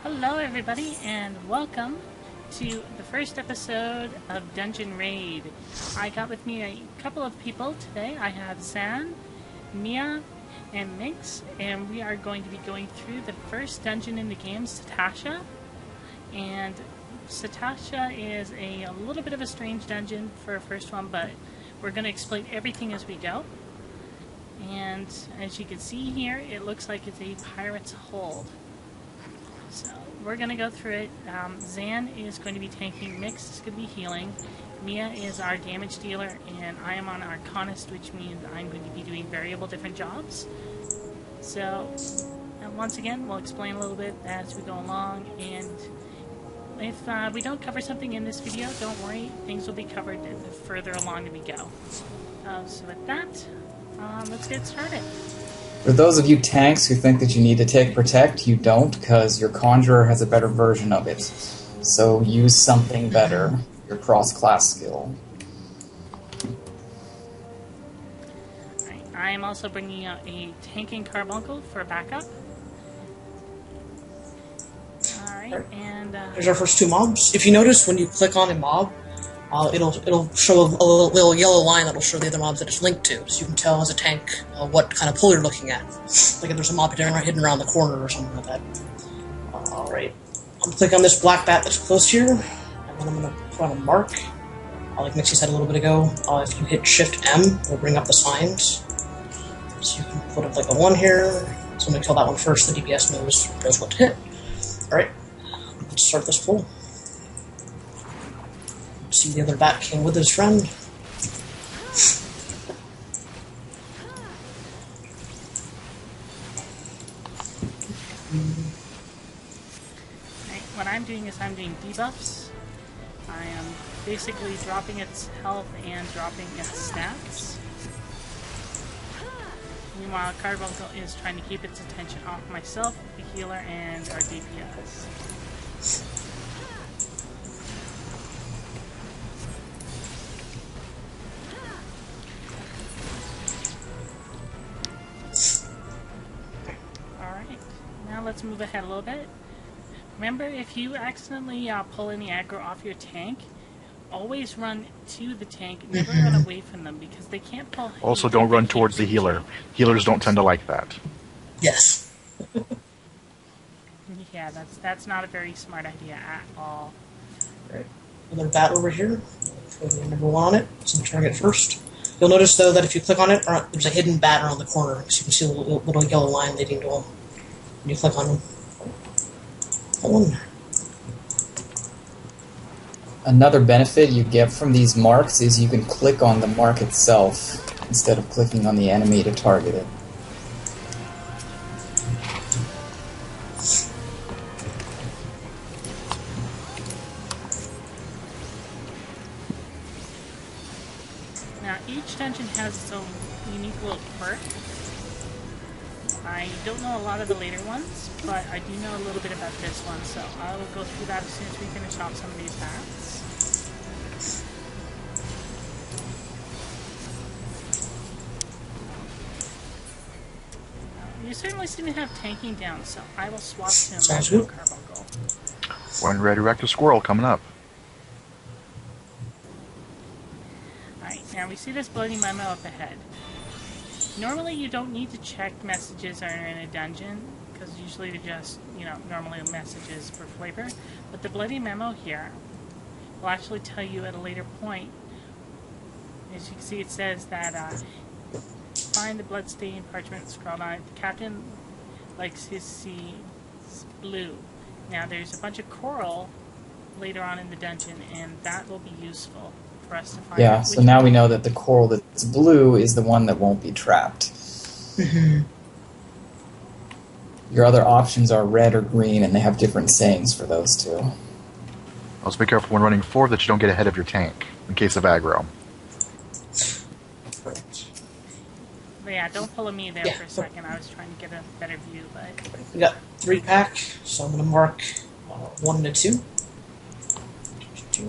Hello everybody and welcome to the first episode of Dungeon Raid. I got with me a couple of people today. I have Zan, Mia, and Minx, and we are going to be going through the first dungeon in the game, Sastasha. And Sastasha is a little bit of a strange dungeon for a first one, but we're going to explain everything as we go. And as you can see here, it looks like it's a pirate's hold. So we're going to go through it. Zan is going to be tanking, Mix is going to be healing, Mia is our damage dealer, and I am on Arcanist, which means I'm going to be doing variable different jobs. So once again, we'll explain a little bit as we go along, and if we don't cover something in this video, don't worry, things will be covered the further along as we go. So with that, let's get started. For those of you tanks who think that you need to take Protect, you don't, because your Conjurer has a better version of it. So use something better, your cross-class skill. Right, I am also bringing out a Tanking Carbuncle for backup. Alright, and there's our first two mobs. If you notice, when you click on a mob, it'll show a little yellow line that'll show the other mobs that it's linked to, so you can tell as a tank what kind of pull you're looking at. Like if there's a mob hidden around the corner or something like that. Alright. I'm going to click on this black bat that's close here, and then I'm going to put on a mark. Like Mixie said a little bit ago, if you hit Shift-M, it'll bring up the signs. So you can put up like a 1 here, so I'm going to kill that one first, the DPS knows what to hit. Alright, let's start this pull. See the other Bat King with his friend. right, what I'm doing is I'm doing debuffs. I am basically dropping its health and dropping its stats. Meanwhile, Carbuncle is trying to keep its attention off myself, the healer, and our DPS. Now let's move ahead a little bit. Remember, if you accidentally pull any aggro off your tank, always run to the tank, never run away from them, because they can't pull. Also, don't run towards the healer. Healers don't tend to like that. Yes. Yeah, that's not a very smart idea at all. Right. Another bat over here. Number 1 on it, so I'm trying to get first. You'll notice, though, that if you click on it, there's a hidden bat around the corner, so you can see a little yellow line leading to him. When you click on them. One. Another benefit you get from these marks is you can click on the mark itself instead of clicking on the enemy to target it. Now, each dungeon has its own unique little quirk. I don't know a lot of the later ones, but I do know a little bit about this one, so I will go through that as soon as we finish off some of these bats. You certainly seem to have tanking down, so I will swap to Magical Carbuncle. One Redirect a Squirrel coming up. Alright, now we see this bloody memo up ahead. Normally you don't need to check messages are in a dungeon, because usually they're just, normally messages for flavor. But the bloody memo here will actually tell you at a later point. As you can see, it says that find the bloodstained parchment scrawled on it. The captain likes his sea blue. Now there's a bunch of coral later on in the dungeon, and that will be useful. Yeah, so now we know that the coral that's blue is the one that won't be trapped. Your other options are red or green, and they have different sayings for those two. Also be careful when running forward that you don't get ahead of your tank, in case of aggro. But yeah, don't pull a me there for a second. I was trying to get a better view, but... We got 3-pack, so I'm going to mark 1 and 2.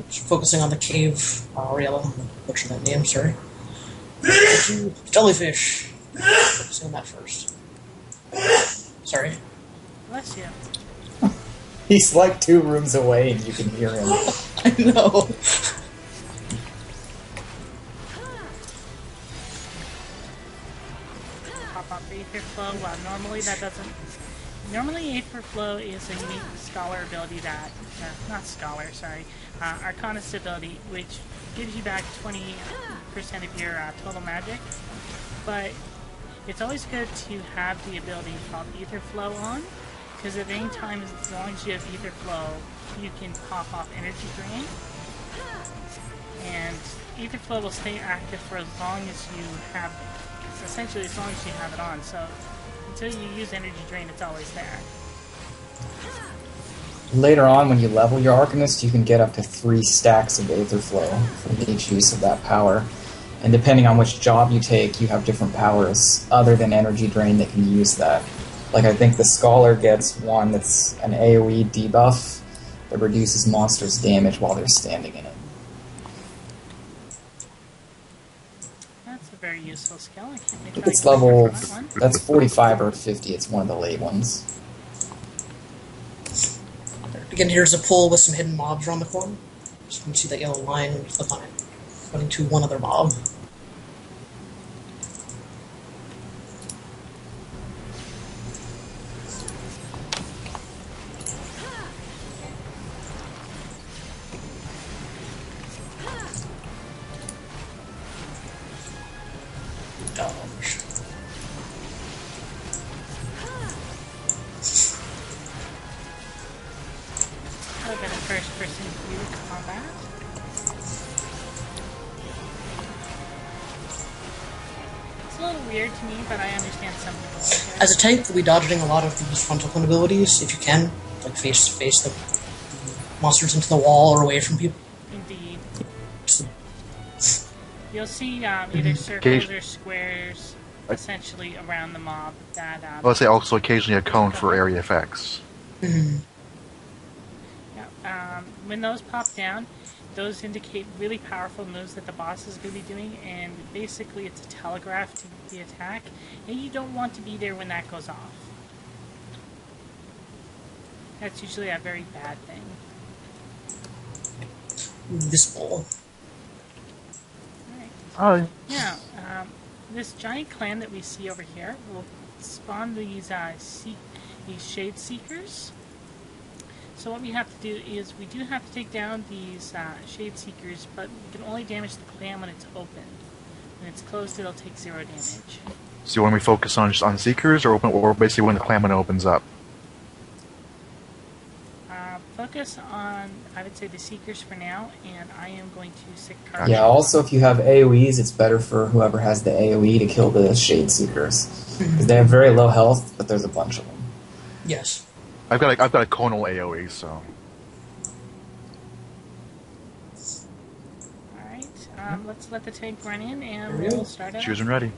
Focusing on the cave, Ariella, butcher that name, sorry. Jellyfish. Focusing on that first. Sorry. Bless you. He's like 2 rooms away and you can hear him. I know. Pop up Aether Flow. Well, normally that doesn't... Normally Aether Flow is a unique Scholar ability that... not Scholar, sorry. Arcanist ability, which gives you back 20% of your total magic. But it's always good to have the ability called Aether Flow on, because at any time, as long as you have Aether Flow, you can pop off Energy Drain. And Aether Flow will stay active for as long as you have, essentially as long as you have it on. So until you use Energy Drain, it's always there. Later on, when you level your Arcanist, you can get up to 3 stacks of Aether Flow from each use of that power. And depending on which job you take, you have different powers other than Energy Drain that can use that. Like, I think the Scholar gets one that's an AoE debuff that reduces monsters' damage while they're standing in it. That's a very useful skill. I can't I make think it's that level... that one. That's 45 or 50. It's one of the late ones. Again, here's a pool with some hidden mobs around the corner. So you can see that yellow line when you click on it, running to one other mob. Dodge. A little bit of first-person view combat. It's a little weird to me, but I understand some people like it. As a tank, you'll be dodging a lot of these frontal point abilities if you can, like face the monsters into the wall or away from people. Indeed. So, You'll see either circles or squares essentially around the mob that... Let's say also occasionally a cone for area effects. when those pop down, those indicate really powerful moves that the boss is going to be doing, and basically it's a telegraph to the attack, and you don't want to be there when that goes off. That's usually a very bad thing. this bowl. Alright. Now, this giant clan that we see over here will spawn these Shade Seekers. So what we have to do is we do have to take down these Shade Seekers, but we can only damage the clan when it's open. When it's closed, it'll take 0 damage. So you want me to focus on just on Seekers, or basically when the clan opens up? Focus on, I would say, the Seekers for now, and I am going to sick card. Yeah, also if you have AoEs, it's better for whoever has the AoE to kill the Shade Seekers. Because they have very low health, but there's a bunch of them. Yes. I've got a conal AoE, so. Alright, let's let the tank run in, and we'll start it. Choose and ready.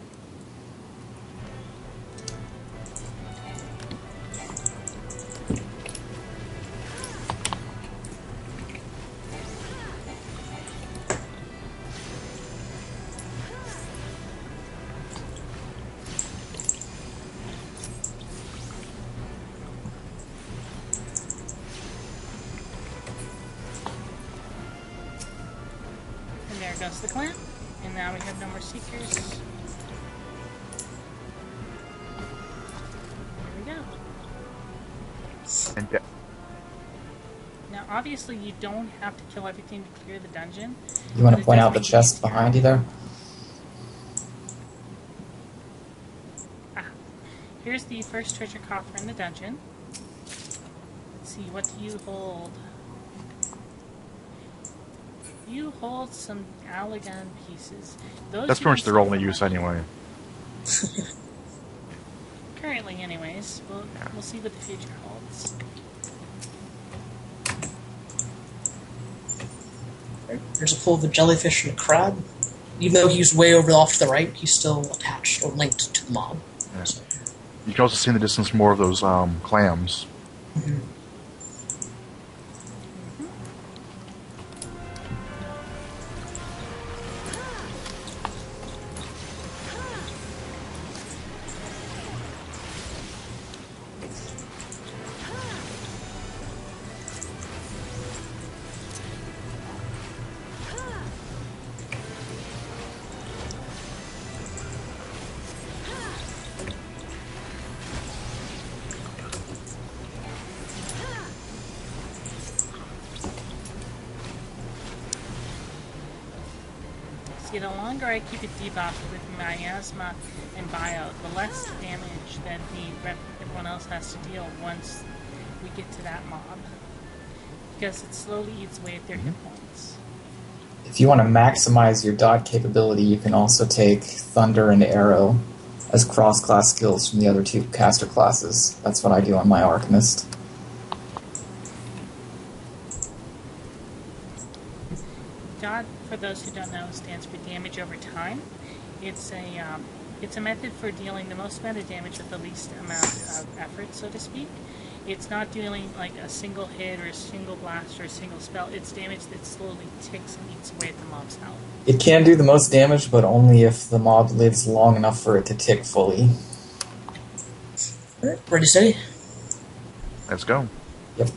And there goes the clan. And now we have no more Seekers. There we go. And Now, obviously, you don't have to kill everything to clear the dungeon. You want but to it point does out the make it chest easier. behind you there? Here's the first treasure coffer in the dungeon. Let's see, what do you hold? You hold some Allagan pieces. Those that's you pretty much can their sell only for use money. anyway. Currently, anyways. We'll see what the future holds. There's a pool of a jellyfish and a crab. Even though he's way over off to the right, he's still attached or linked to the mob. Yeah. So, You can also see in the distance more of those clams. See, the longer I keep it debuffed with miasma and bio, the less damage that everyone else has to deal once we get to that mob. Because it slowly eats away at their hit points. If you want to maximize your dot capability, you can also take Thunder and Arrow as cross-class skills from the other two caster classes. That's what I do on my Arcanist. Dot, for those who don't know, stands for damage over time. It's a method for dealing the most amount of damage with the least amount of effort, so to speak. It's not dealing like a single hit or a single blast or a single spell. It's damage that slowly ticks and eats away at the mob's health. It can do the most damage, but only if the mob lives long enough for it to tick fully. Alright, ready, steady? Let's go. Yep.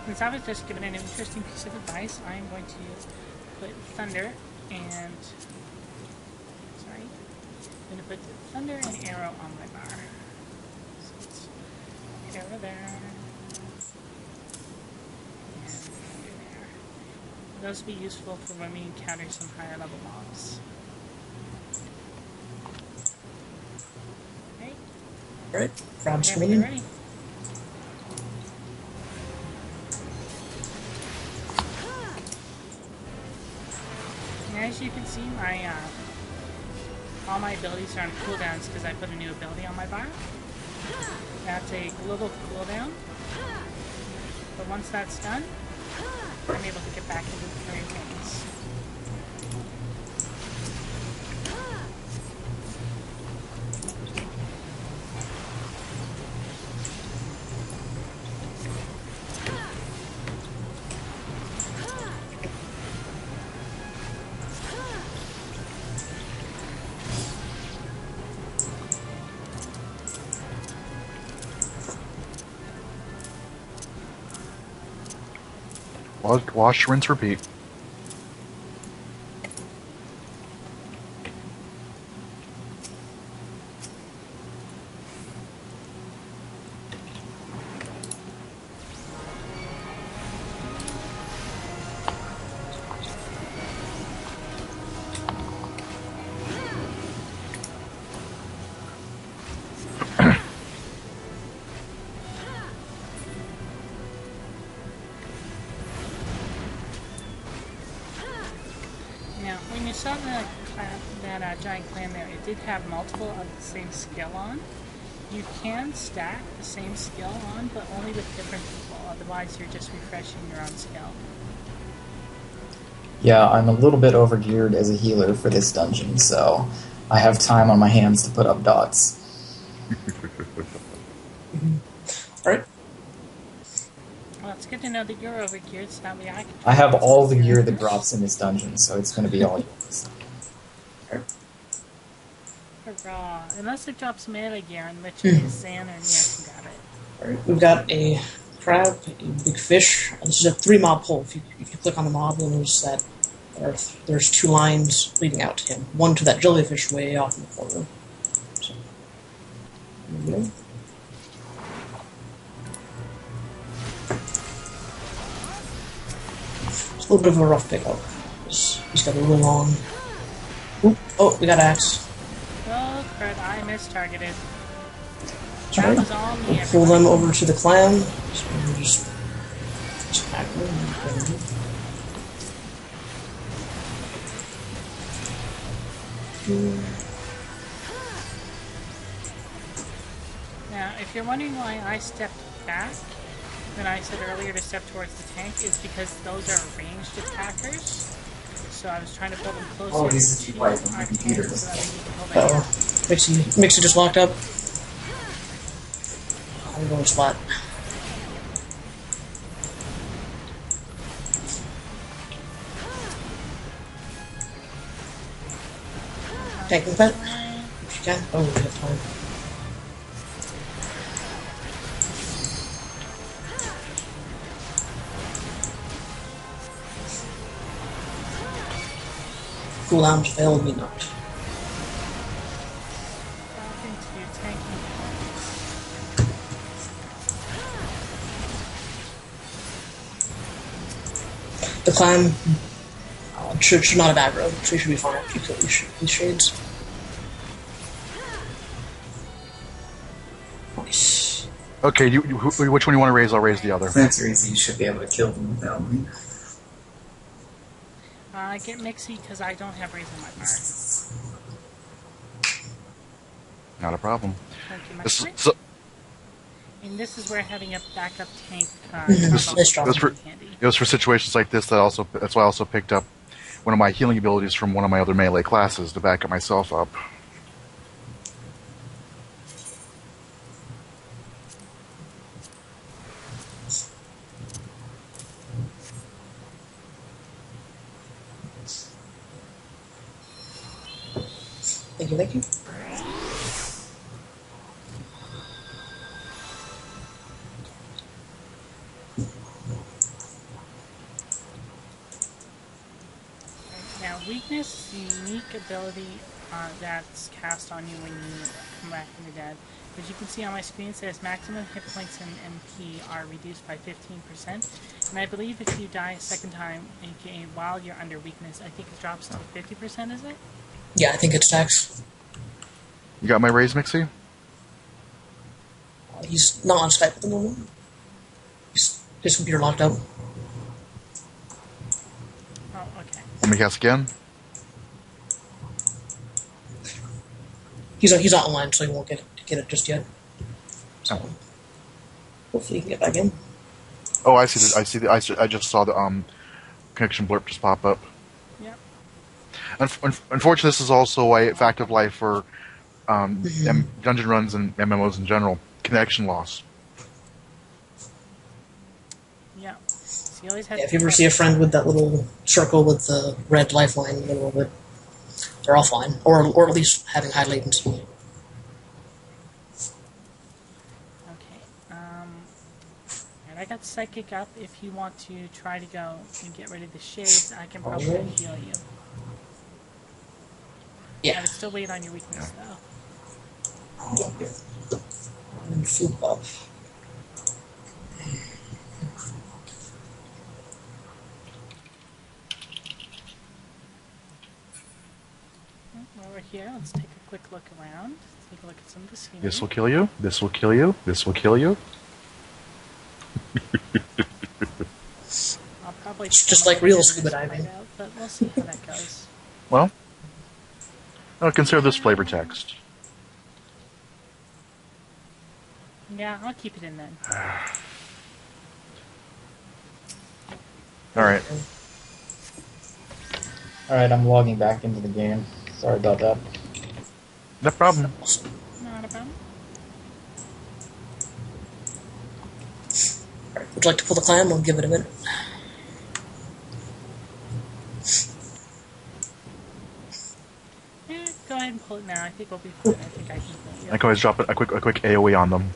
Since I was just given an interesting piece of advice, I am going to put Thunder and... Sorry. I'm going to put Thunder and Arrow on my bar. So it's Arrow there. And Thunder there. Those will be useful for when we encounter some higher level mobs. Okay. Alright, crowd's Okay, coming in. ready. As you can see, all my abilities are on cooldowns because I put a new ability on my bar. That's a global cooldown. But once that's done, I'm able to get back into the carry things. Wash, rinse, repeat. When you saw that giant clan there, it did have multiple of the same skill on. You can stack the same skill on, but only with different people. Otherwise, you're just refreshing your own skill. Yeah, I'm a little bit overgeared as a healer for this dungeon, so I have time on my hands to put up dots. Alright. Well, it's good to know that you're overgeared, so that way I can... I have all the gear that drops in this dungeon, so it's going to be all yours. Hurrah. Unless it drops melee gear, in which case Zan or Nia can grab it. Alright, we've got a crab, a big fish. This is a 3-mob pull. If you click on the mob, you'll notice that there's 2 lines leading out to him. One to that jellyfish way off in the corner. So, there we go. It's a little bit of a rough pickup. He's got a really long... Oop, oh, we got axe. Oh, crud, I mistargeted. Sorry. That was all me, Pull everyone. them over to the clan. So we'll just attack them. Now, if you're wondering why I stepped back when I said earlier to step towards the tank, is because those are ranged attackers. So I was trying to pull them closer Oh, this is to cheap light our on my tank computer. so that we can pull them down. Mixie just locked up. I'm going spot. Taking the pet. If you can. Oh, we have time. Cooldown failed me not. The climb should not have aggro, so you should be fine if you kill these shades. Nice. Okay, which one you want to raise? I'll raise the other. That's easy. You should be able to kill them without me. I get Mixie because I don't have raise on my bar. Not a problem. Thank you, This, Mixie. so, And this is where having a backup tank it was for situations like this that's why I also picked up one of my healing abilities from one of my other melee classes to back up myself up. Thank you, thank you. Now, weakness, the unique ability that's cast on you when you come back from the dead. As you can see on my screen, it says maximum hit points and MP are reduced by 15%. And I believe if you die a second time, aka while you're under weakness, I think it drops to 50%, is it? Yeah, I think it's tax. You got my raise, Mixie? He's not on Skype at the moment. His computer locked out. Oh, okay. Let me cast again. He's not online, so he won't get it just yet. So Oh. hopefully he can get back in. Oh, I see. I just saw the connection blurb just pop up. Yep. Unfortunately, this is also a fact of life for dungeon runs and MMOs in general. Connection loss. Yeah. So you always have Yeah, if you ever see a friend with that little circle with the red lifeline in the middle of it, they're offline, or at least having high latency. Okay. And I got Psychic up. If you want to try to go and get rid of the shades, I can probably heal you. I Yeah. would still wait on your weakness, though. And food buff. While we're here, let's take a quick look around. Take a look at some of the scenery. This will kill you. This will kill you. This will kill you. I'll probably It's just like real scuba diving. out, but we'll see how that goes. Well, I'll consider this flavor text. Yeah, I'll keep it in then. All right. Alright, I'm logging back into the game. Sorry about that. No problem. Not a problem. Alright, would you like to pull the clam? We'll give it a minute. Yeah, go ahead and pull it now. I think we'll be fine. I think I can pull it. I can always drop a quick AOE on them.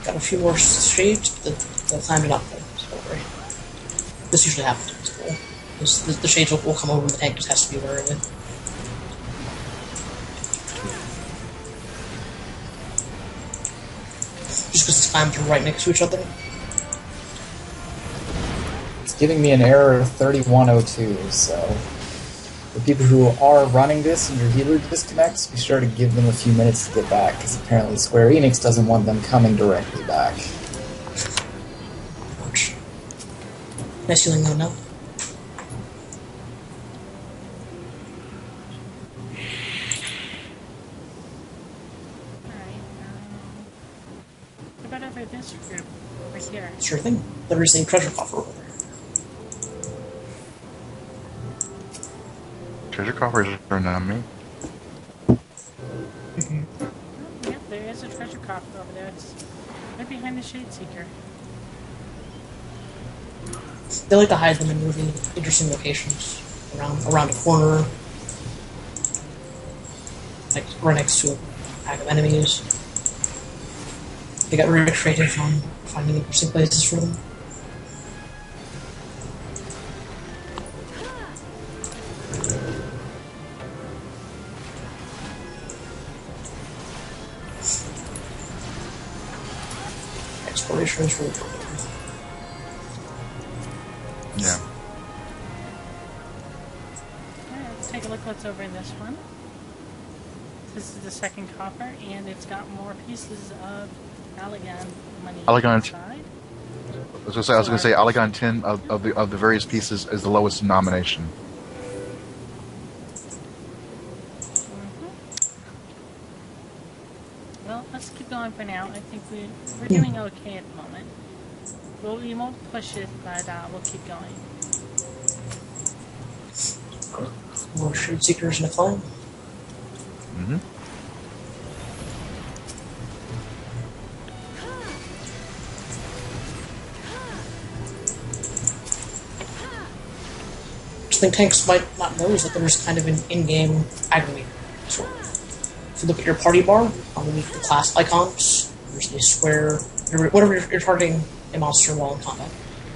Got a few more shades, but the clam did not pull, so don't worry. This usually happens in this pool. The shades will come over, and the tank just has to be aware of it. Just because the clams are right next to each other. It's giving me an error of 3102, so for people who are running this and your healer disconnects, be sure to give them a few minutes to get back, because apparently Square Enix doesn't want them coming directly back. Nice healing though, no? Alright, what about over this group? Right here. Sure thing. There is a treasure coffer over there. Treasure coffers are on me. Yep, there is a treasure coffer over there. It's right behind the Shade Seeker. They like to hide them in really interesting locations. Around a corner. Like right next to a pack of enemies. They got very creative on finding interesting places for them. Exploration is really cool. Yeah. Alright, let's take a look what's over in this one. This is the second coffer, and it's got more pieces of Allegan money inside. I was gonna say Allegan 10 of the various pieces is the lowest nomination. Well, let's keep going for now. I think we're doing okay at the moment. Well, we won't push it, but we'll keep going. More Shade Seekers in the climb. Mm-hmm. Something tanks might not know is that there's kind of an in-game aggregator. So if you look at your party bar, underneath the class icons, there's a square, whatever you're targeting a monster while in combat,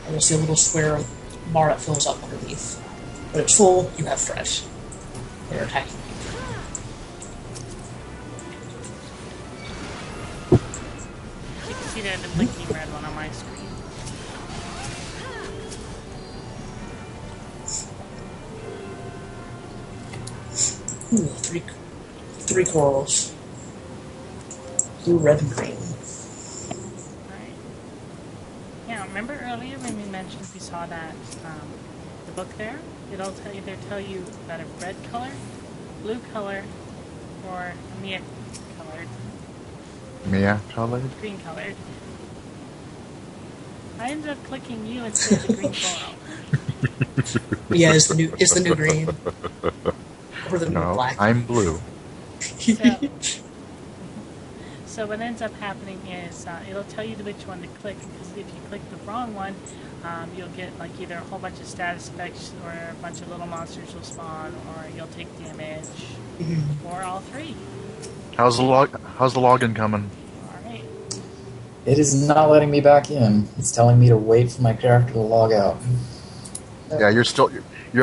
and you'll see a little square bar that fills up underneath. When it's full, you have threat. They're attacking you. You can see that the blinking red one on my screen. Ooh, three corals. Blue, red, and green. Alright. Yeah, remember earlier when we mentioned we saw that the book there? It'll either tell you about a red color, blue color, or a Mia colored, Mia colored? green colored. I ended up clicking you instead of the green coral. Yeah, it's the new green. Or the new No, black. I'm blue. So what ends up happening is it'll tell you which one to click, because if you click the wrong one, you'll get like either a whole bunch of status effects, or a bunch of little monsters will spawn, or you'll take damage, or all three. How's the login coming? Alright. It is not letting me back in. It's telling me to wait for my character to log out. Yeah, you're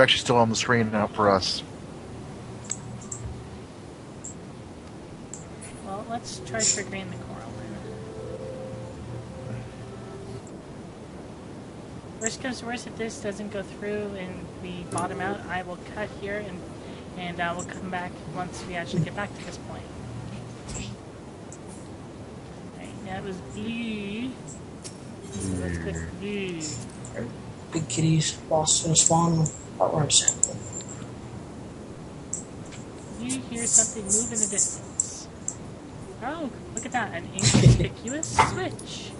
actually still on the screen now for us. Well, let's try triggering the coral then. Worst comes to worst, if this doesn't go through and we bottom out, I will cut here and we'll come back once we actually get back to this point. Alright, that was blue. Let's click blue. Big kitties, boss gonna spawn, orange sample. You hear something move in the distance. Oh, look at that, an inconspicuous switch.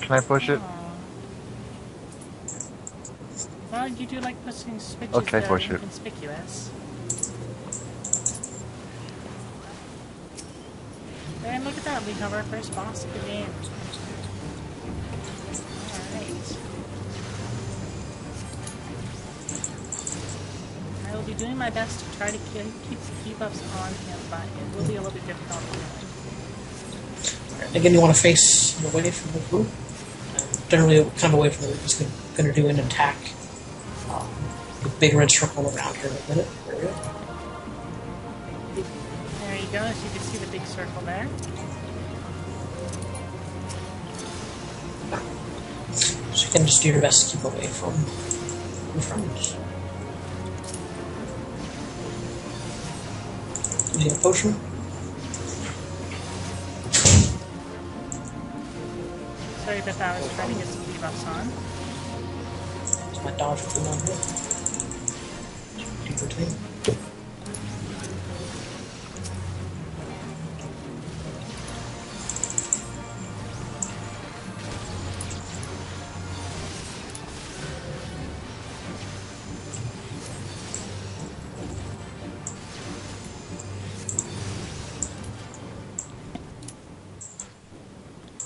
Can I push it? Aw. Well, you do like pushing switches Okay, that push are it. inconspicuous. And look at that, we have our first boss of the game. Alright. I will be doing my best to try to keep the debuffs on him, but it will be a little bit difficult. Again, you want to face away from the group. Generally, kind of away from the group. He's going to do an attack. The big red circle around here in a minute. There we go. There you go, as you can see the big circle there. So you can just do your best to keep away from your friends. Using a potion. Sorry about that, I was trying to get some debuffs on. my dodge with the one hit. Deeper team.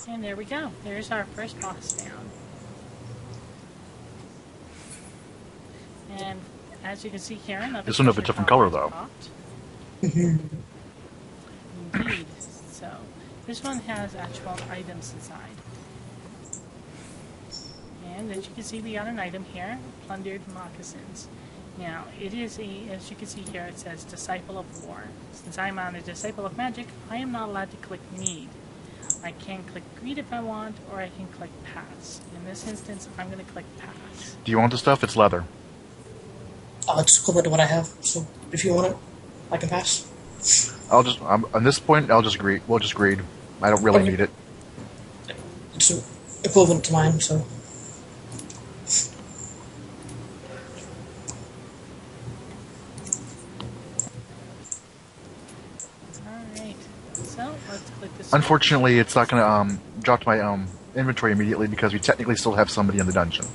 And there we go. There's our first boss down. And as you can see here, another This one of a different color, though. Indeed. So, this one has actual items inside. And as you can see, we got an item here, plundered moccasins. Now, it is as you can see here, it says Disciple of War. Since I'm on a Disciple of Magic, I am not allowed to click Need. I can click Greed if I want, or I can click Pass. In this instance, I'm going to click Pass. Do you want the stuff? It's leather. It's equivalent to what I have, so if you want it, I can pass. On this point, we'll just greed. I don't really need it. It's equivalent to mine, so. Alright, so let's click this. Unfortunately, it's not going to drop to my inventory immediately because we technically still have somebody in the dungeon.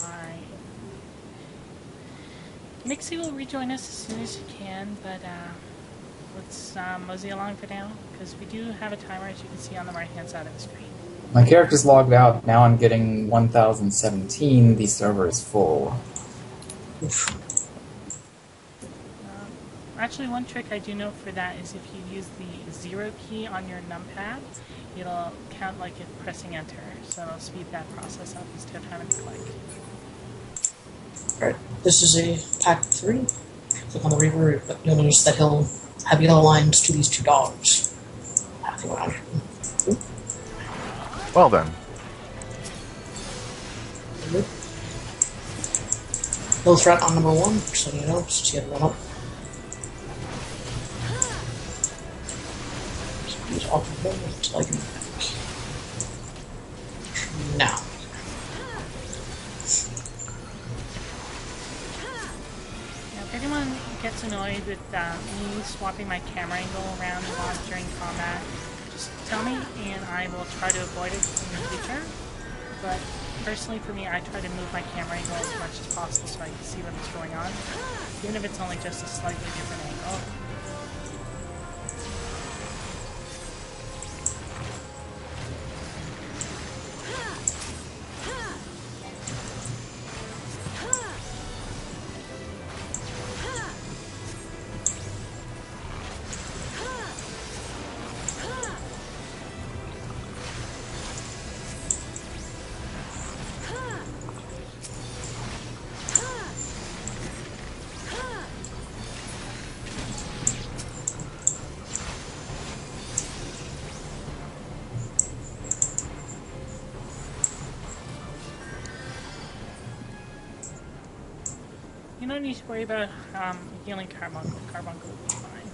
Alright. Mixie will rejoin us as soon as you can, but let's mosey along for now, because we do have a timer, as you can see on the right-hand side of the screen. My character's logged out. Now I'm getting 1017. The server is full. Actually, one trick I do know for that is if you use the 0 key on your numpad, it'll count like if pressing enter, so it'll speed that process up instead of having to click. Alright, this is a pack 3. Click on the Reaver, but you'll notice that he'll have yellow lines to these 2 dogs. Well then. No threat on number 1, so you know, since he had run up. He's off of him until I can back. Now. Now, if anyone gets annoyed with me swapping my camera angle around a lot during combat, just tell me and I will try to avoid it in the future. But personally for me, I try to move my camera angle as much as possible so I can see what's going on, even if it's only just a slightly different angle. You don't need to worry about healing Carbuncle. Carbuncle will be fine.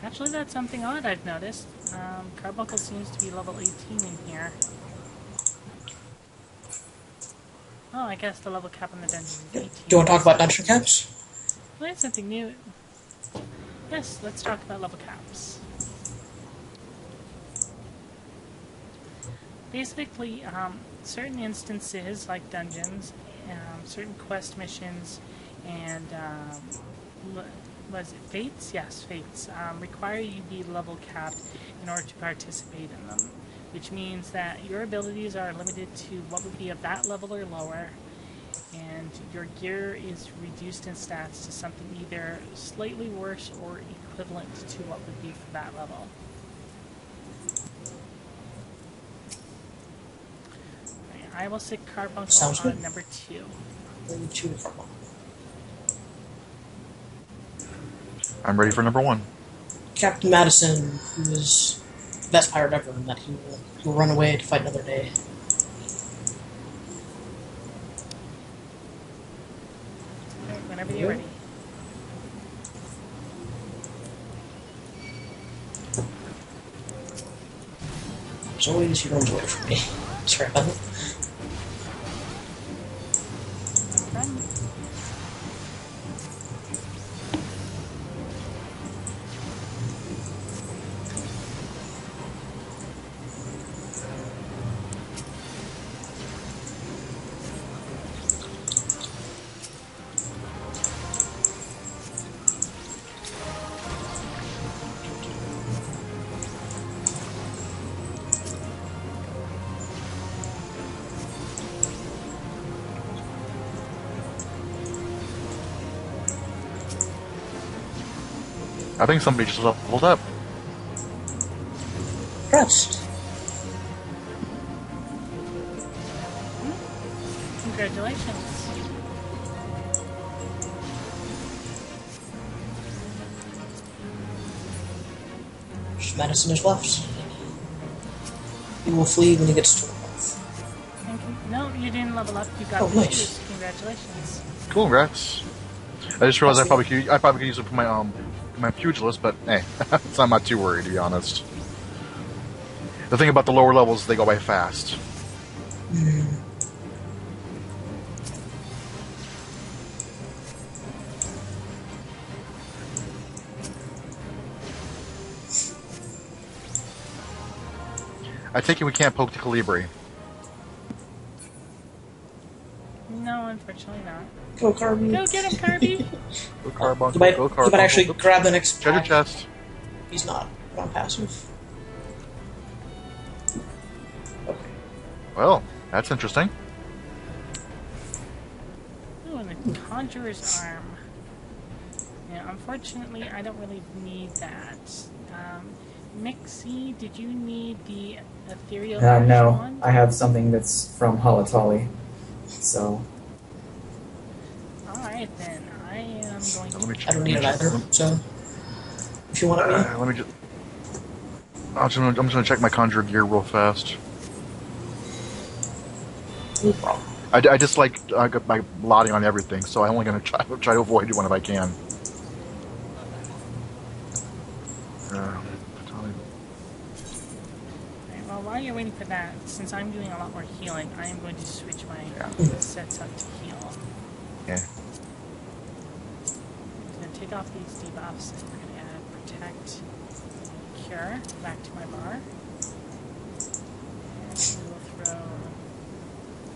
Actually, that's something odd I've noticed. Carbuncle seems to be level 18 in here. Oh, I guess the level cap on the dungeon is 18. Do you want to talk about dungeon caps? Well, that's something new. Yes, let's talk about level caps. Basically, certain instances, like dungeons, certain quest missions, and was it fates? Yes, fates require you be level capped in order to participate in them, which means that your abilities are limited to what would be of that level or lower, and your gear is reduced in stats to something either slightly worse or equivalent to what would be for that level. I will stick Carbuncle on number 2. I'm ready for number 1. Captain Madison, who is the best pirate ever, and that he will run away to fight another day. Right, whenever you're ready. As always, he runs away from me. Sorry about that. Run. I think somebody just leveled up. Congrats. Congratulations. Just medicine is left. He will flee when he gets to the health. Thank you. No, you didn't level up. You got Oh, the nice. shoes. Congratulations. Congrats. I just realized I probably could use it for my pugilist, but hey, so I'm not too worried, to be honest. The thing about the lower levels is they go by fast. I take it we can't poke the Calibri. No, unfortunately not. Go, Kirby. Go get him, Kirby! Go Carbuncle, You might, go you Carbuncle. might actually grab the next Treasure pack. chest. He's not passive. Okay. Well, that's interesting. Ooh, and a conjurer's arm. Yeah, unfortunately, I don't really need that. Mixie, did you need the ethereal No, wand? I have something that's from Halatali. So, Alright then, I am going to... Let me I don't need it check. either, so if you want it, Let me just. I'm just gonna check my conjure gear real fast. no problem. I just like got my blotting on everything, so I'm only gonna try to avoid one if I can. Alright, well, while you're waiting for that, since I'm doing a lot more healing, I am going to switch my sets up to heal. Yeah. I'm going to take off these debuffs and we're going to add Protect, Cure back to my bar. And we will throw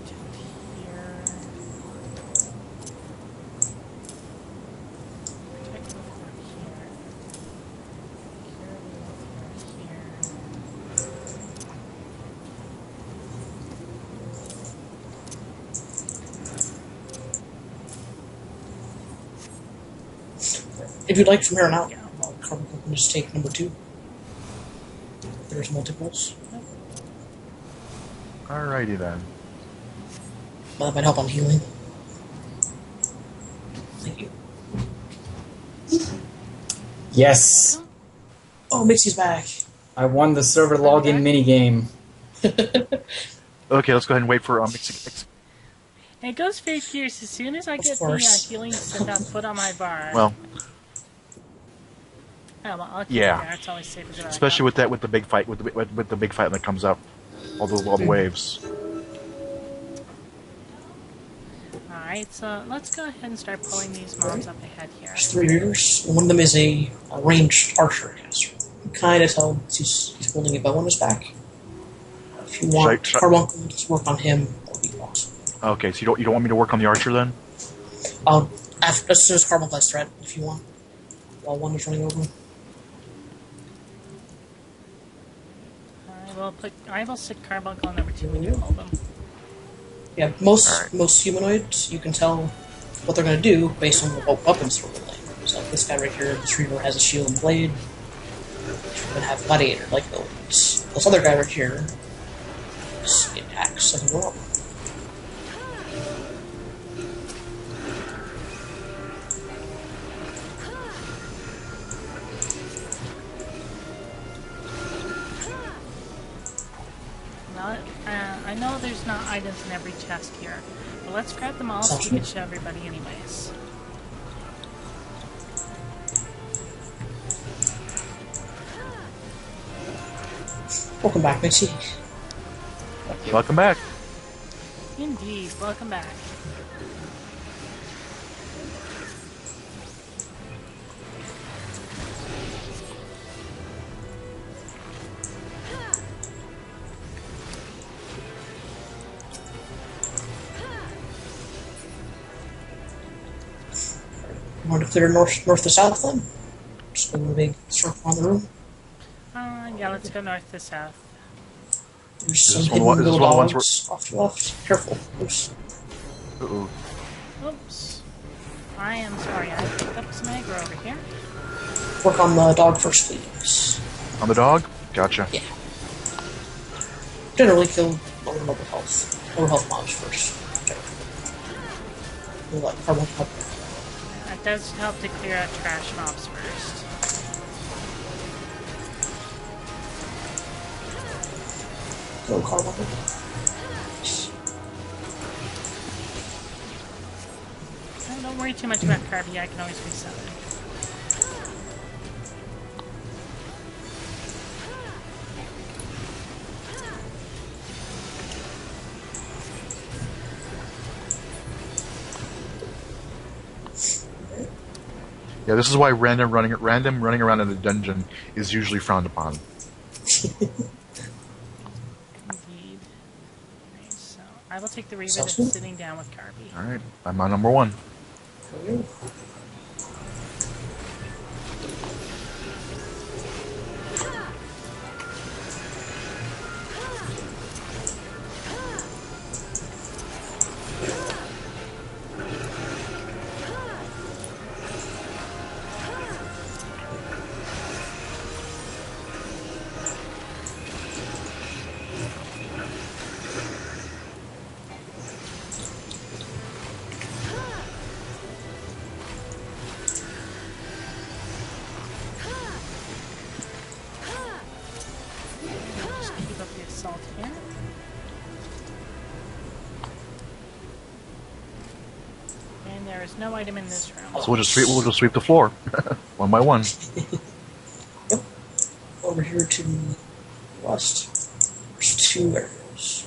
Protect here. Protect will throw here. Cure we will throw here. If you'd like from here on out, Yeah. Carbon can just take number 2. There's multiples. Alrighty then. That might help on healing. Thank you. yes, Oh, Mixie's back. I won the server login minigame. Okay, let's go ahead and wait for And it goes very fierce. As soon as I get the course. healing set put on my bar. well, Oh, well, I'll keep yeah. it there. It's always safer to especially with the big fight with the big fight that comes up, all the waves. Alright, so let's go ahead and start pulling these mobs up ahead here. There's 3 readers. One of them is a ranged archer caster. You can kind of tell he's holding a bow on his back. If you want Should I- Carbuncle to work on him, that would be awesome. Okay, so you don't want me to work on the archer then? As soon as Carbuncle has threat, if you want, while one is running over. I will stick Carbuncle on number 2 when you pull them. Yeah, most Alright. humanoids, you can tell what they're going to do based on what weapons they're holding. So like this guy right here, this reader has a shield and blade. He's going to have gladiator-like abilities. This other guy right here attacks like a normal. I know there's not items in every chest here, but let's grab them all so we can show everybody anyways. Welcome back, Mitzi. Welcome back. Indeed, welcome back. You want to clear north to south then? Just go a big circle on the room. Yeah, let's go north to south. There's Is some this hidden one of the little ones dogs off to the left. Careful. Oops. Uh-oh. Oops. I am sorry, I picked up some aggro over here. Work on the dog first, please. On the dog? Gotcha. Yeah. Generally kill lower level health. Lower health mobs first. Okay. Like carbon copy. It does help to clear out trash mobs first. Go carbon. Don't worry too much about Carby, I can always reset it. Yeah, this is why random running around in a dungeon is usually frowned upon. Indeed. Alright, so I will take the read Sounds of good. sitting down with Carby. Alright, I'm on number 1. Okay. Just keep up the assault here. And there is no item in this room. So we'll just sweep the floor. One by one. Yep. Over here to the west. There's 2 areas.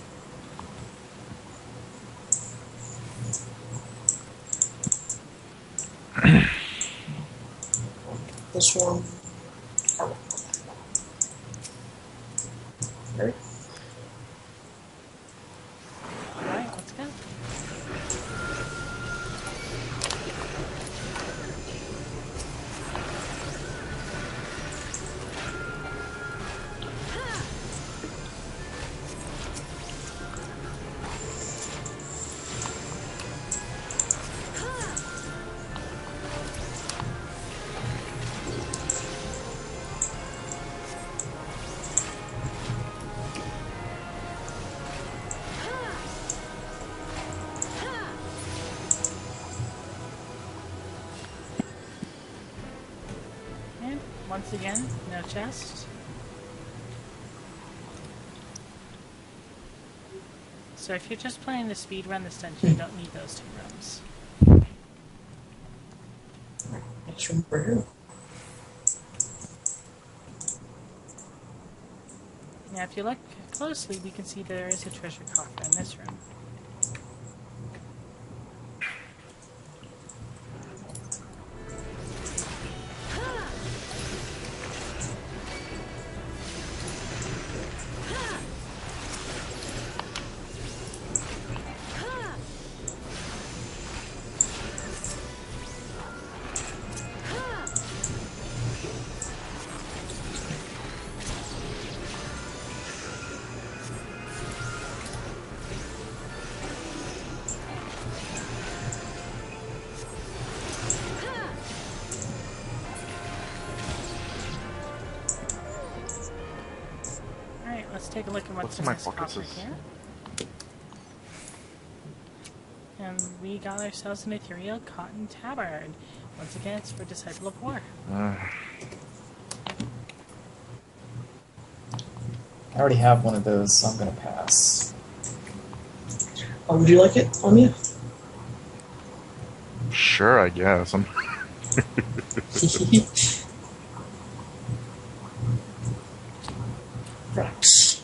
This one. Carbon. Okay. Alright, let's go. And once again, no chest. So if you're just playing the speed run this dungeon, you don't need those 2 rooms. Next room over here. Now if you look closely, we can see there is a treasure coffer in this room. Alright, let's take a look at what's in my this pockets coffer is- here. And we got ourselves an ethereal cotton tabard. Once again, it's for Disciple of War. I already have one of those, so I'm gonna pass. Would you like it on you? Sure, I guess. Right.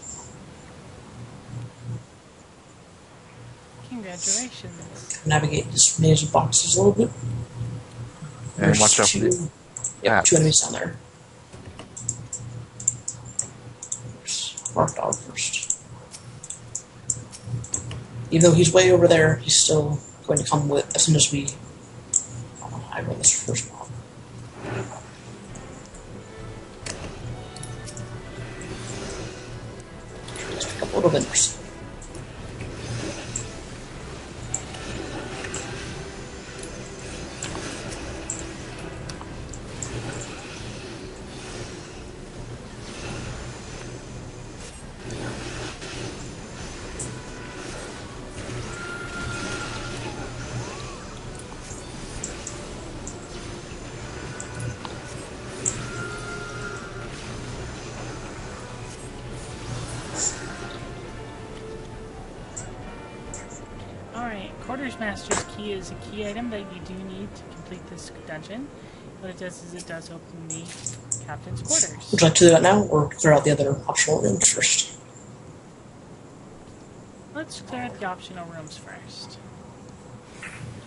Congratulations. Navigate this maze of boxes a little bit. And There's watch out for two, the yep, bats. 2 enemies down there. There's Rock Dog first. Even though he's way over there, he's still going to come with as soon as we I run this first mob. Let's pick up a little bit more. Alright, Quartersmaster's Key is a key item that you do need to complete this dungeon. What it does is it does open the captain's quarters. Would you like to do that now, or clear out the other optional rooms first? Let's clear out the optional rooms first.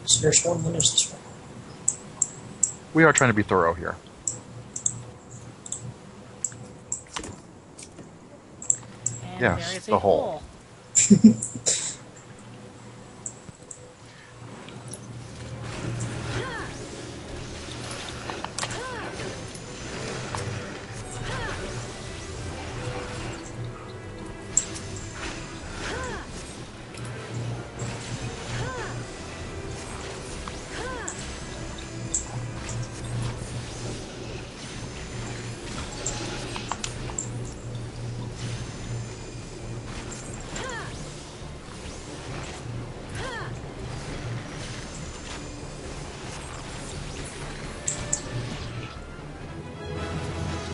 So there's one, then there's this one. We are trying to be thorough here. And Yes, there is the a hole.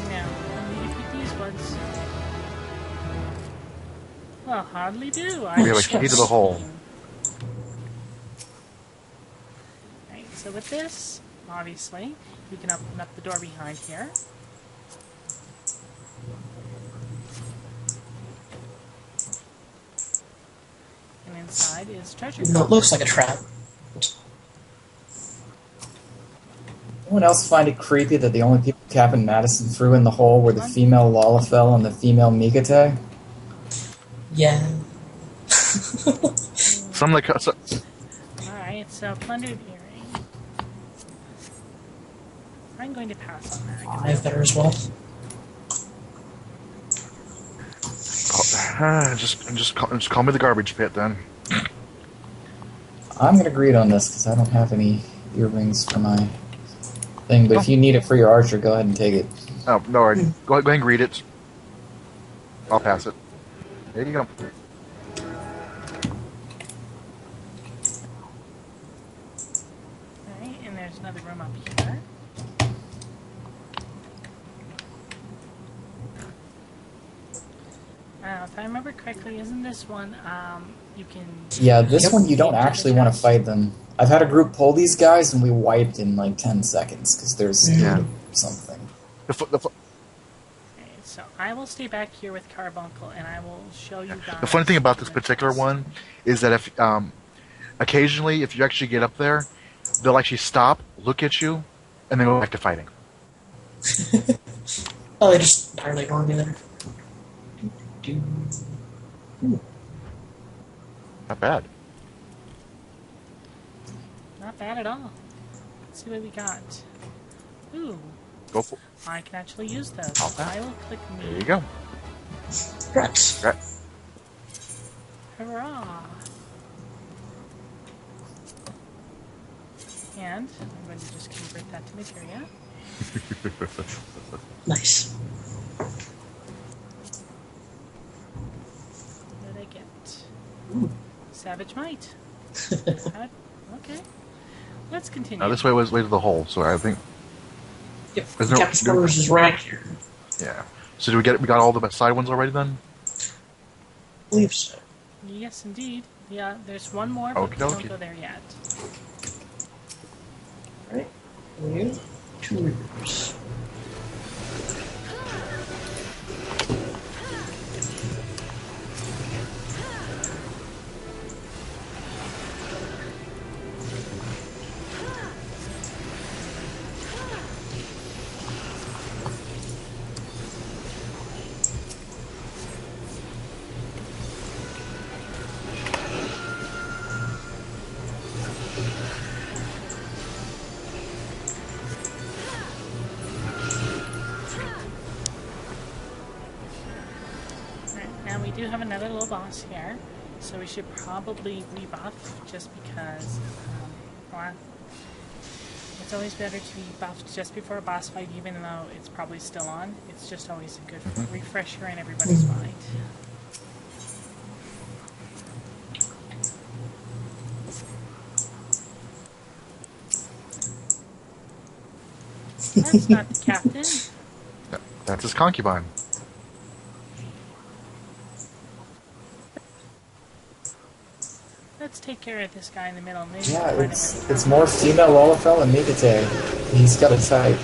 Now, let me defeat these ones. Well, hardly do. We have a key to the hole. Right, so with this, obviously, we can open up the door behind here. And inside is treasure. Even though it looks like a trap. Anyone else find it creepy that the only people Captain Madison threw in the hole were the female Lalafell and the female Mikate? Yeah. Some of the Alright, so plundered earring. I'm going to pass on that. I have better as well. just call me the garbage pit then. I'm going to greed on this because I don't have any earrings for my thing, but if you need it for your archer, go ahead and take it. Oh no, all right. Go ahead and read it. I'll pass it. There you go. Alright, and there's another room up here. If I remember correctly, isn't this one, you can... Yeah, this one you don't actually want to fight them. I've had a group pull these guys and we wiped in like 10 seconds because there's something. Okay, so I will stay back here with Carbuncle and I will show you guys... The funny thing about this particular one is that if occasionally, if you actually get up there, they'll actually stop, look at you, and then go back to fighting. Oh, they just entirely ignored me there. Not bad. Not bad at all. Let's see what we got. Ooh, Go for it. I can actually use those. Okay. I will click me. There you go. Congrats. Right. Hurrah! And I'm going to just convert that to materia. Nice. What did I get? Savage Might. Okay. Let's continue. Now this way was way to the hole, so I think Yep. There's no- Captain's quarters is right here. yeah. So do we got all the side ones already then? I believe so. Yes, indeed. Yeah, there's one more, but Okie don't dokie. go there yet. Right? You, 2 rivers. we do have another little boss here, so we should probably rebuff just because. Well, it's always better to be buffed just before a boss fight, even though it's probably still on. It's just always a good refresher in everybody's mind. That's not the captain. That's his concubine. Let's take care of this guy in the middle. Maybe Yeah, we'll find him when he it's comes. more female Olafel and Migate. He's got a type.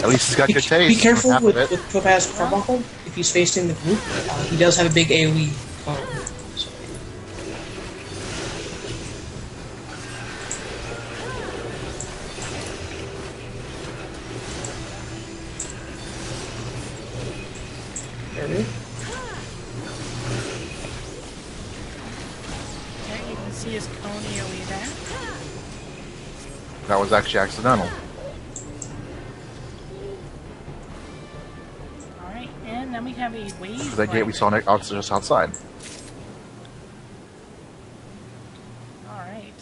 At least he's got good taste. Be careful Half with of it. Topaz Carbuncle. If he's facing the group, he does have a big AoE cone. So. There it is. There you can see his cone AoE there. That was actually accidental. Alright, and then we have a wave. That gate we saw just outside. Alright.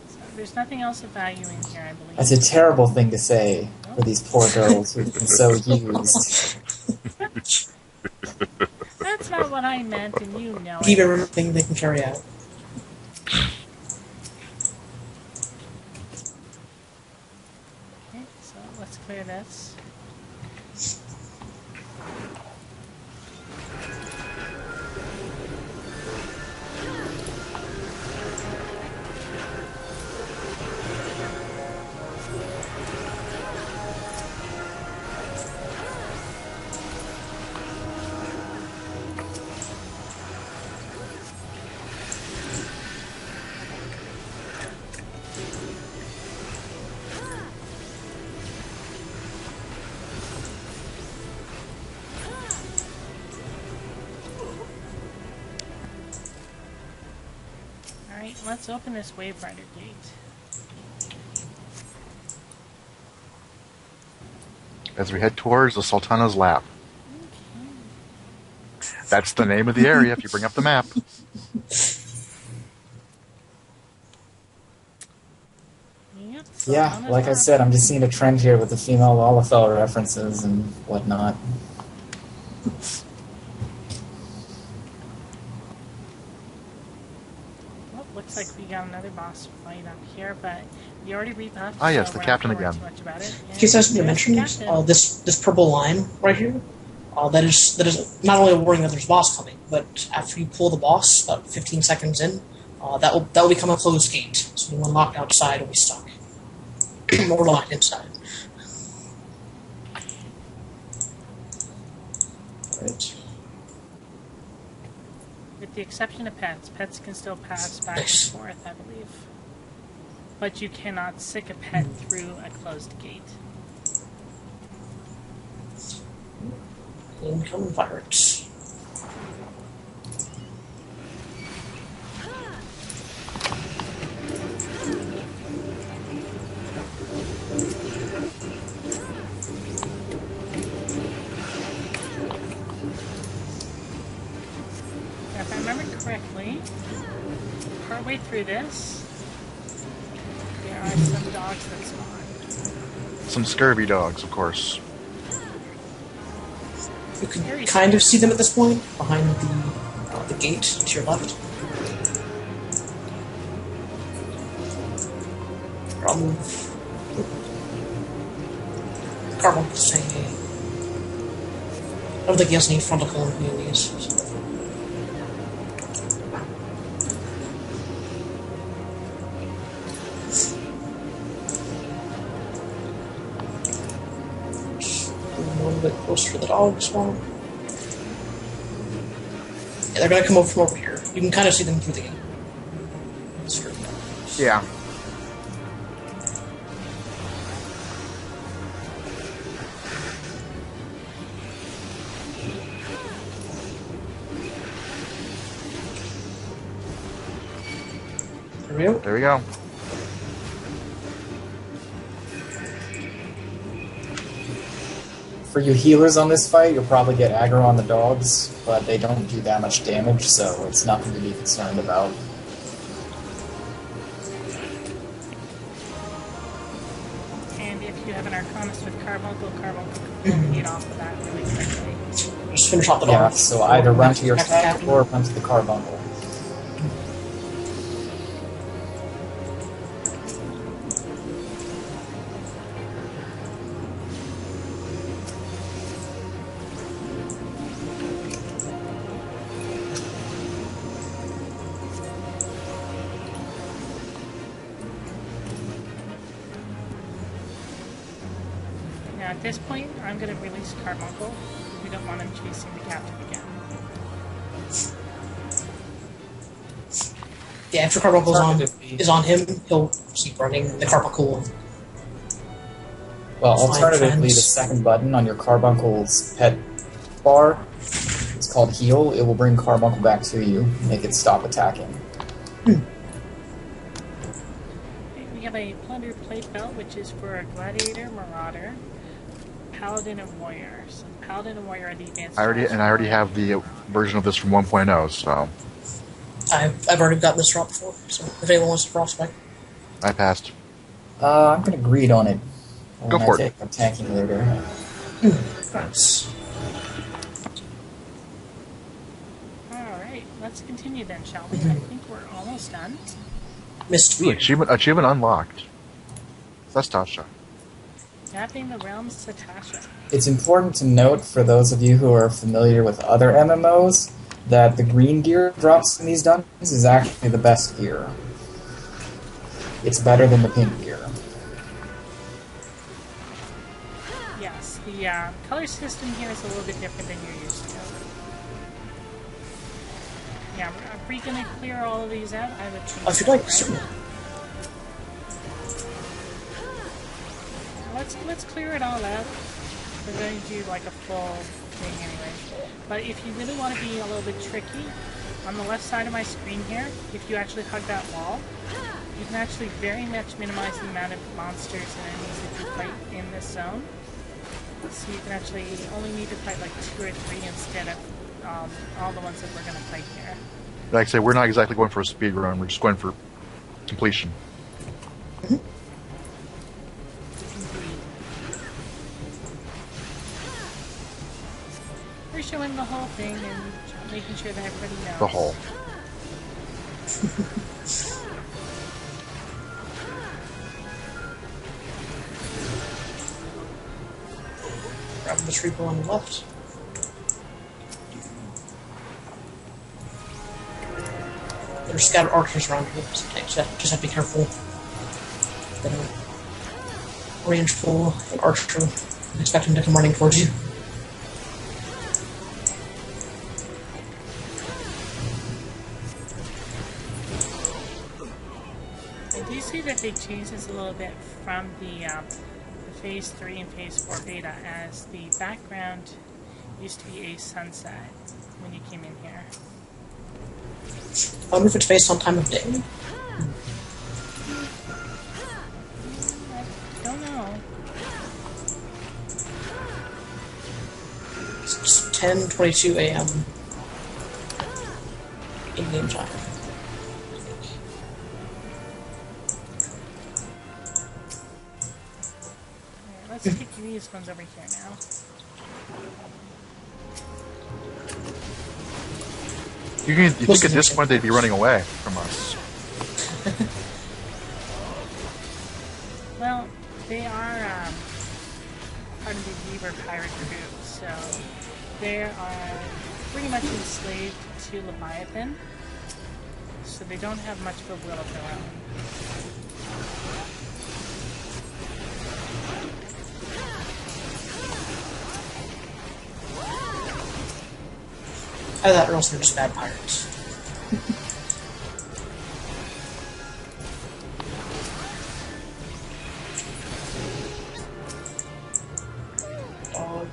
So there's nothing else of value in here, I believe. That's a terrible thing to say for these poor girls who've been so used. That's not what I meant, and you know Keep it. everything they can carry out. Okay, so let's clear this. Alright, let's open this Wave Rider gate. As we head towards the Sultana's lap. That's the name of the area if you bring up the map. Yep, Yeah, Sultana's like I lap. said, I'm just seeing a trend here with the female Olafel references and whatnot. Well, looks like we got another boss fight up here, but we already rebuffed. Ah, yes, so the we're captain not gonna worry again. too much about it. In case I was And going to there's the mention, captain. this purple line right here, that is not only a warning that there's a boss coming, but after you pull the boss, about 15 seconds in, that will become a closed gate. So anyone locked outside will be stuck. Or locked inside. Right. With the exception of pets. Pets can still pass back and Nice. forth, I believe. But you cannot sick a pet through a closed gate. Incoming pirates. Now, if I remember correctly, partway through this, there are some dogs that spawn. Some scurvy dogs, of course. You can kind of see them at this point, behind the gate to your left. I'll move. Carmel's saying, I don't think he has any frontal cone communities. So. A little bit closer to the dog spawn. Yeah, they're gonna come over from over here. You can kind of see them through the gate. Sure. Yeah. There we go. There we go. For you healers on this fight, you'll probably get aggro on the dogs, but they don't do that much damage, so it's nothing to be concerned about. And if you have an Arcanist with Carbuncle can beat off of that really quickly. Just finish off the Yeah, dog. so either run to your Back to tank Captain. or run to the carbuncle. Now at this point, I'm going to release Carbuncle. We don't want him chasing the captain again. Yeah, if your Carbuncle Alternatively- is on him, he'll keep running the Carbuncle. Well, Fine, alternatively, the friends. second button on your carbuncle's pet bar, it's called heal. It will bring carbuncle back to you, make it stop attacking. We have a Plunder Plate Belt, which is for a Gladiator, Marauder, Paladin, and Warrior. So Paladin and Warrior are the advanced. I already have the version of this from 1.0, so I've already gotten this drop before, so if anyone wants to prospect. I passed. I'm gonna greed on it. Go when for I it. take a tanking later. Nice. Alright, let's continue then, shall we? I think we're almost done. Missed Ooh, me. achievement unlocked. Sastasha. Mapping the realms Sastasha. It's important to note for those of you who are familiar with other MMOs that the green gear drops in these dungeons is actually the best gear. It's better than the pink gear. Yes, the color system here is a little bit different than you're used to. Yeah, are we going to clear all of these out? I would think If you'd so, like, right? certainly. Let's clear it all out. We're going to do like a full thing anyway. But if you really want to be a little bit tricky, on the left side of my screen here, if you actually hug that wall, you can actually very much minimize the amount of monsters and enemies that you fight in this zone. So you can actually only need to fight like 2 or 3 instead of all the ones that we're going to fight here. Like I say, we're not exactly going for a speed run. We're just going for completion. Indeed. We're showing the whole thing and making sure that everybody knows. The whole. Grab this Reaper on the left. There's scattered archers around here, so just have to be careful. They don't range pull an archer and expect him to come running towards you. I do see that they changed this a little bit from the Phase 3 and Phase 4 beta, as the background used to be a sunset when you came in here. I wonder if it's based on time of day. I don't know. It's 10:22 a.m. in-game time. Alright, let's kick these ones over here now. You think at this point they'd be running away from us? Well, they are part of the Weaver pirate group, so they are pretty much enslaved to Leviathan, so they don't have much of a will of their own. Either that or else they're just bad pirates. Dog.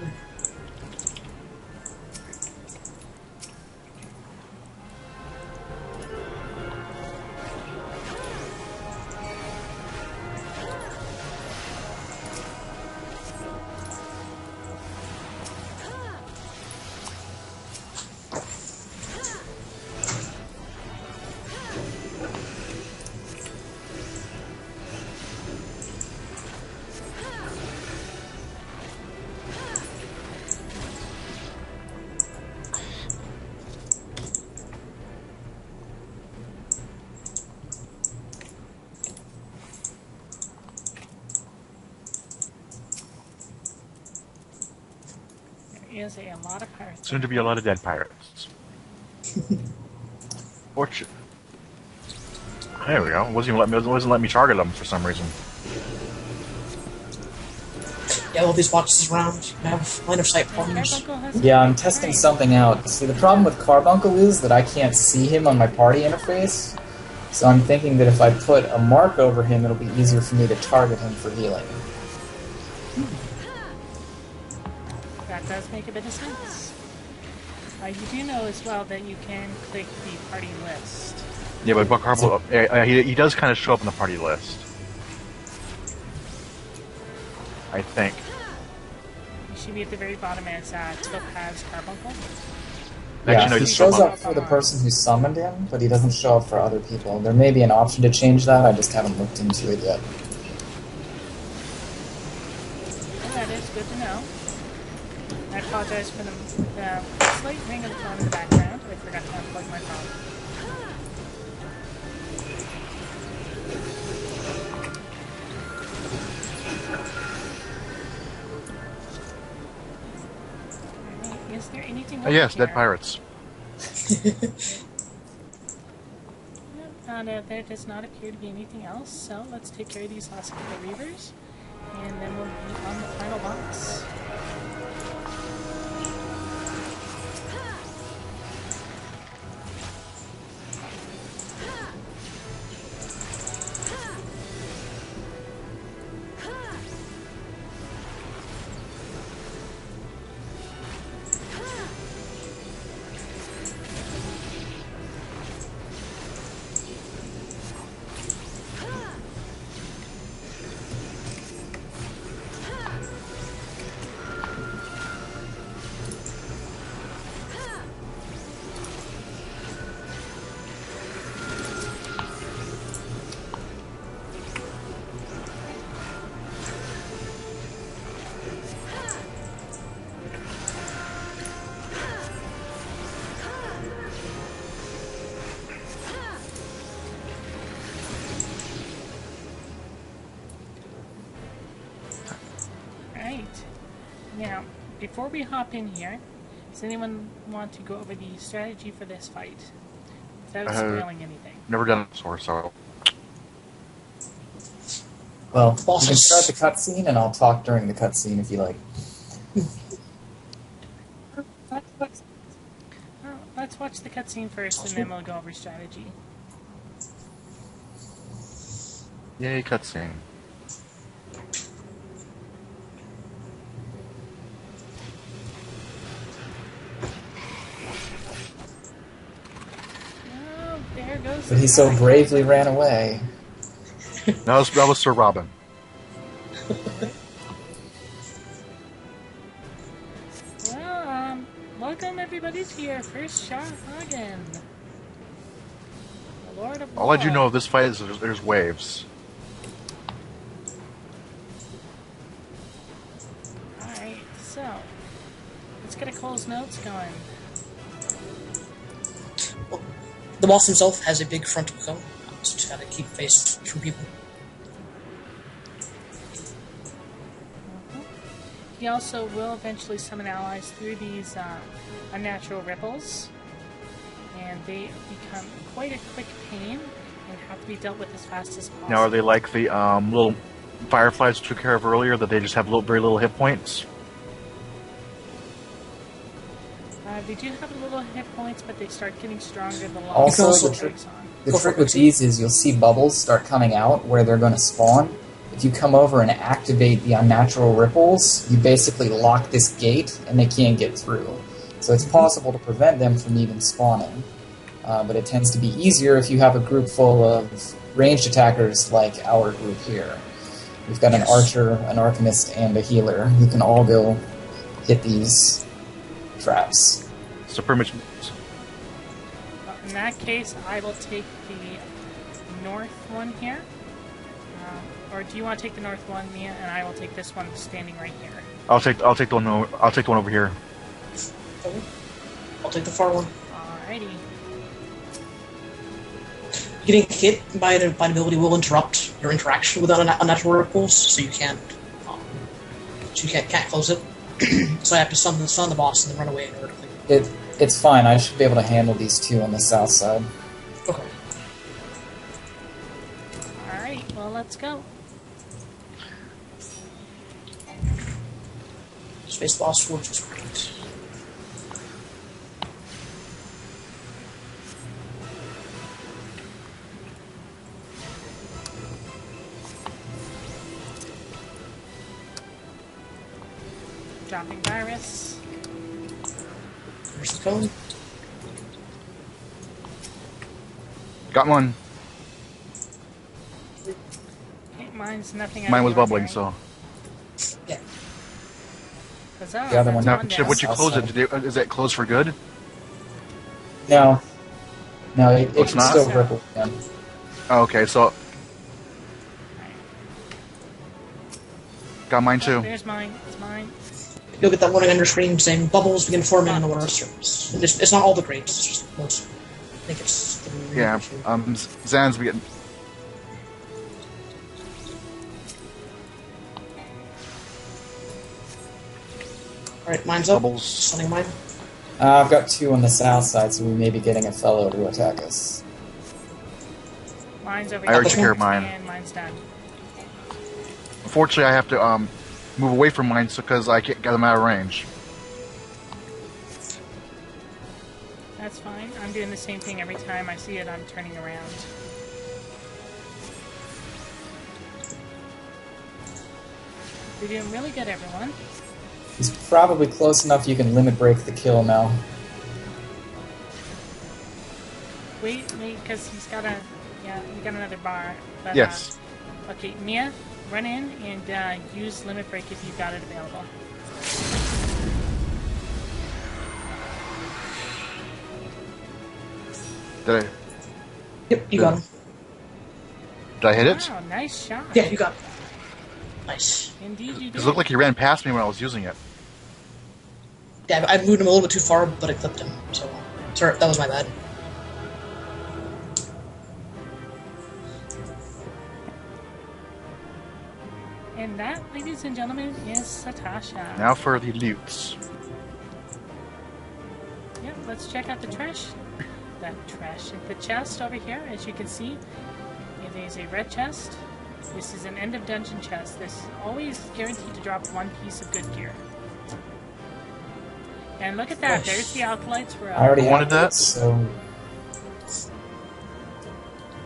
is a lot of pirates. Soon to be a lot of dead pirates. Fortune. There we go. Wasn't letting me target them for some reason. Yeah, all these boxes around. You have line of sight problems. Carbuncle has Yeah, I'm testing something out. See, the problem with Carbuncle is that I can't see him on my party interface. So I'm thinking that if I put a mark over him, it'll be easier for me to target him for healing. That does make a bit of sense. You do know as well that you can click the party list. Yeah, but Carbuncle, he does kind of show up in the party list. I think. You should be at the very bottom as Topaz Carbuncle. Yeah, Actually, no, he just shows come up for the person who summoned him, but he doesn't show up for other people. There may be an option to change that, I just haven't looked into it yet. Well, that is good to know. I apologize for the slight ring of the phone in the background. I forgot to unplug my phone. Is there anything else Yes, here? dead pirates. No, there does not appear to be anything else, so let's take care of these last couple of reavers, and then we'll be on the final box. Now, before we hop in here, does anyone want to go over the strategy for this fight? Without spoiling anything. Never done it before, so. Well, you can Bosses. start the cutscene, and I'll talk during the cutscene if you like. Well, let's watch the cutscene first, and then we'll go over strategy. Yay, cutscene. Oh, there goes. But he so bravely ran away. That was Sir Robin. Well, welcome everybody to your first shot again. The Lord of I'll let you War. know this fight is there's waves. Alright, so let's get a Cole's notes going. The boss himself has a big frontal cone, so just gotta keep face from people. He also will eventually summon allies through these unnatural ripples, and they become quite a quick pain and have to be dealt with as fast as possible. Now, are they like the little fireflies we took care of earlier, that they just have very little hit points? They do have little hit points, but they start getting stronger the longer Also, also the, goes tr- on. the trick with these is you'll see bubbles start coming out where they're going to spawn. If you come over and activate the unnatural ripples, you basically lock this gate and they can't get through. So it's possible to prevent them from even spawning. But it tends to be easier if you have a group full of ranged attackers like our group here. We've got an archer, an arcanist, and a healer who can all go hit these traps. So pretty much. Well, in that case, I will take the north one here. Or do you want to take the north one, Mia, and I will take this one standing right here. I'll take the one. I'll take the one over here. Okay. I'll take the far one. Alrighty. Getting hit by an ability will interrupt your interaction with unnatural ripples, so you can't close it. So I have to stun the boss and then run away in order to clear it. It's fine. I should be able to handle these two on the south side. Okay. Alright, well, let's go. Space boss works is great. Dropping virus. Here's the code. Got one. Okay, mine's nothing. Mine was bubbling, so. Yeah. Huzzah, The other that's one- Now, one Chip, down. would you close it? Is it closed for good? No. No, it It's can not? still ripple again. Oh, okay, so. Got mine Oh, too. there's mine. It's mine. You'll get that warning on your screen saying bubbles begin forming on the water surface. It's not all the grapes, it's just most. I think it's three. Yeah, Zan's getting. Alright, mine's up. Bubbles. Stunning mine. I've got two on the south side, so we may be getting a fellow to attack us. Mine's over I here. already took care of mine. And mine's done. Unfortunately, I have to move away from mine because I can't get them out of range. That's fine. I'm doing the same thing every time I see it. I'm turning around. You're doing really good, everyone. He's probably close enough you can limit break the kill now. Wait, because he's got a... Yeah, we got another bar. But, Yes. Okay, Mia, run in and use limit break if you've got it available. Did I? Yep, you got him. Did I hit it? Wow, nice shot. Yeah, you got him. Nice. Indeed you did. Because it looked like he ran past me when I was using it. Yeah, I moved him a little bit too far, but I clipped him. So, sorry, that was my bad. And that, ladies and gentlemen, is Sastasha. Now for the loots. Yep, let's check out the trash. The chest over here, as you can see, it is a red chest. This is an end of dungeon chest. This always guaranteed to drop one piece of good gear. And look at that, Nice. there's the alkalites. We're I already Wanted have that? it, so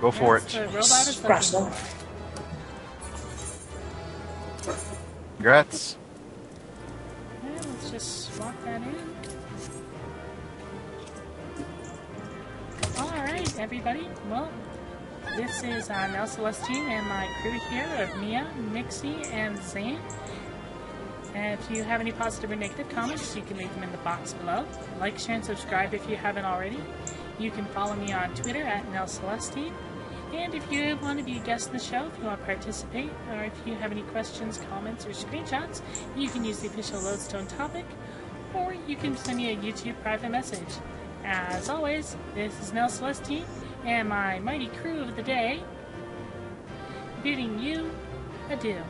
Go for The it. robot is Scratch looking them. for. Congrats. Yeah, let's just swap that in. Alright, everybody. Well, this is Nell Celestine and my crew here of Mia, Nixie, and Zane. And if you have any positive or negative comments, you can leave them in the box below. Like, share, and subscribe if you haven't already. You can follow me on Twitter at Nell Celestine. And if you want to be a guest in the show, if you want to participate, or if you have any questions, comments, or screenshots, you can use the official Lodestone topic, or you can send me a YouTube private message. As always, this is Nell Celestine and my mighty crew of the day, bidding you adieu.